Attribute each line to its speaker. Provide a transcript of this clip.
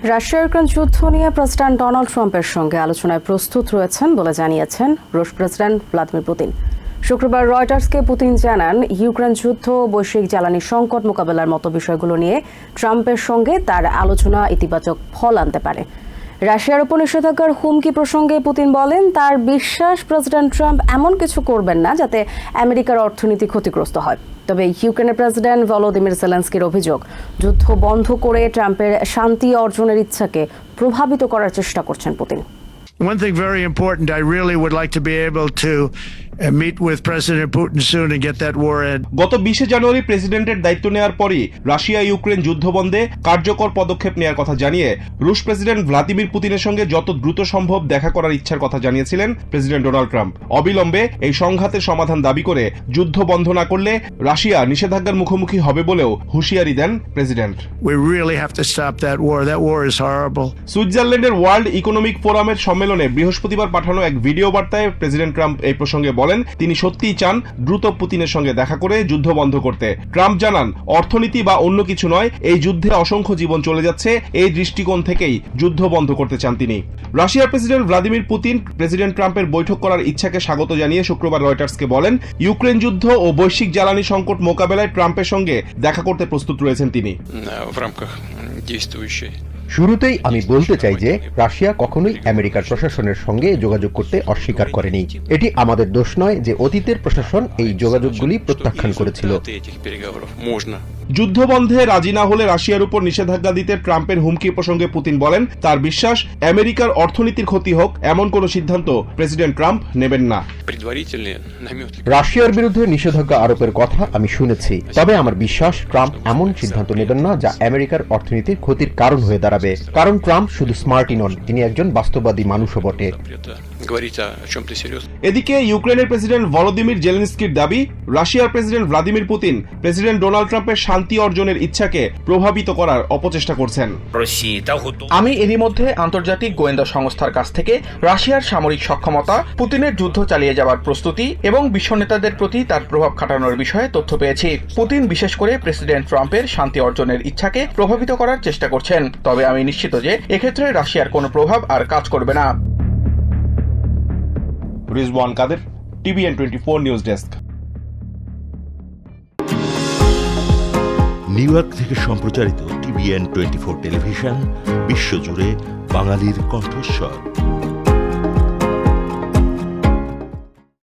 Speaker 1: Russia Ukraine যুদ্ধ নিয়ে president Donald ট্রাম্পের সঙ্গে আলোচনায় প্রস্তুত রয়েছেন বলে জানিয়েছেন রুশ প্রেসিডেন্ট ভ্লাদিমির পুতিন। শুক্রবার রয়টার্সকে পুতিন জানান, ইউক্রেন যুদ্ধ বৈশ্বিক জ্বালানি সংকট মোকাবেলার মতো বিষয়গুলো নিয়ে ট্রাম্পের সঙ্গে তার আলোচনা ইতিবাচক ফল আনতে পারে। রাশিয়ার উপর নিষেধাজ্ঞার হুমকি প্রসঙ্গে পুতিন বলেন, তার বিশ্বাস প্রেসিডেন্ট ট্রাম্প এমন কিছু করবেন না যাতে আমেরিকার অর্থনীতি ক্ষতিগ্রস্ত হয়। তবে ইউক্রেনের প্রেসিডেন্ট ভলোদিমির জেলেনস্কির অভিযোগ, যুদ্ধ বন্ধ করে ট্রাম্পের শান্তি অর্জনের ইচ্ছাকে প্রভাবিত করার চেষ্টা করছেন Putin.
Speaker 2: One thing very important, I really would like to be able to meet with President Putin soon and get that war end.
Speaker 3: গত 20 জানুয়ারি প্রেসিডেন্টের দায়িত্ব নেওয়ার পরই রাশিয়া ইউক্রেন যুদ্ধ বন্ধে কার্যকর পদক্ষেপ নেওয়ার কথা জানিয়ে রুশ প্রেসিডেন্ট ভ্লাদিমির পুতিনের সঙ্গে যত দ্রুত সম্ভব দেখা করার ইচ্ছার কথা জানিয়েছিলেন প্রেসিডেন্ট ডোনাল্ড ট্রাম্প। অবিলম্বে এই সংঘাতের সমাধান দাবি করে যুদ্ধ বন্ধ না করলে রাশিয়া নিষেধাজ্ঞার মুখোমুখি হবে বলেও হুঁশিয়ারি দেন president.
Speaker 2: We really have to stop that war. That war is horrible.
Speaker 3: সুইজারল্যান্ডের ওয়ার্ল্ড ইকোনমিক ফোরামের সম্মেলনে বৃহস্পতিবার পাঠানো এক ভিডিও বার্তায় প্রেসিডেন্ট ট্রাম্প এই প্রসঙ্গে বলেন, তিনি সত্যিই চান দ্রুত পুতিনের সঙ্গে দেখা করে যুদ্ধ বন্ধ করতে। ট্রাম্প জানান, অর্থনীতি বা অন্য কিছু নয়, এই যুদ্ধে অসংখ্য জীবন চলে যাচ্ছে, এই দৃষ্টিকোণ থেকেই যুদ্ধ বন্ধ করতে চান তিনি। রাশিয়ার প্রেসিডেন্ট ভ্লাদিমির পুতিন প্রেসিডেন্ট ট্রাম্পের বৈঠক করার ইচ্ছাকে স্বাগত জানিয়ে শুক্রবার রয়টার্সকে বলেন, ইউক্রেন যুদ্ধ ও বৈশ্বিক জ্বালানি সংকট মোকাবেলায় ট্রাম্পের সঙ্গে দেখা করতে প্রস্তুত রয়েছেন তিনি।
Speaker 4: শুরুতেই আমি বলতে চাই যে রাশিয়া কখনোই আমেরিকার প্রশাসনের সঙ্গে যোগাযোগ করতে অস্বীকার করেনি। এটি আমাদের দোষ নয় যে অতীতের প্রশাসন এই যোগাযোগগুলি প্রত্যাখ্যান করেছিল।
Speaker 3: যুদ্ধ বন্ধে রাজি না হলে রাশিয়ার উপর নিষেধাজ্ঞা দিতে ট্রাম্পের হুমকি প্রসঙ্গে পুতিন বলেন, তার বিশ্বাস আমেরিকার অর্থনীতির ক্ষতি হোক এমন কোন সিদ্ধান্ত প্রেসিডেন্ট ট্রাম্প নেবেন না।
Speaker 4: রাশিয়ার বিরুদ্ধে নিষেধাজ্ঞা আরোপের কথা আমি শুনেছি, তবে আমার বিশ্বাস ট্রাম্প এমন সিদ্ধান্ত নেবেন না যা আমেরিকার অর্থনীতির ক্ষতির কারণ হয়ে দাঁড়াবে। কারণ ট্রাম্প শুধু স্মার্টই নন, তিনি একজন বাস্তববাদী মানুষও বটে।
Speaker 3: এদিকে ইউক্রেনের প্রেসিডেন্ট ভলোদিমির জেলেনস্কির দাবি, রাশিয়ার president Vladimir Putin president Donald ট্রাম্পের শান্তি অর্জনের ইচ্ছাকে প্রভাবিত করার অপচেষ্টা করছেন।
Speaker 5: আমি এরই মধ্যে আন্তর্জাতিক গোয়েন্দা সংস্থার কাছ থেকে রাশিয়ার সামরিক সক্ষমতা, পুতিনের যুদ্ধ চালিয়ে যাওয়ার প্রস্তুতি এবং বিশ্ব নেতাদের প্রতি তার প্রভাব খাটানোর বিষয়ে তথ্য পেয়েছি। পুতিন বিশেষ করে প্রেসিডেন্ট ট্রাম্পের শান্তি অর্জনের ইচ্ছাকে প্রভাবিত করার চেষ্টা করছেন, তবে আমি নিশ্চিত যে এক্ষেত্রে রাশিয়ার কোনো প্রভাব আর কাজ করবে না।
Speaker 3: Rizwan Kader, TVN 24 news desk.
Speaker 6: New York থেকে সম্প্রচারিত টিভিএন 24 টেলিভিশন বিশ্বজুড়ে বাঙালির কণ্ঠস্বর।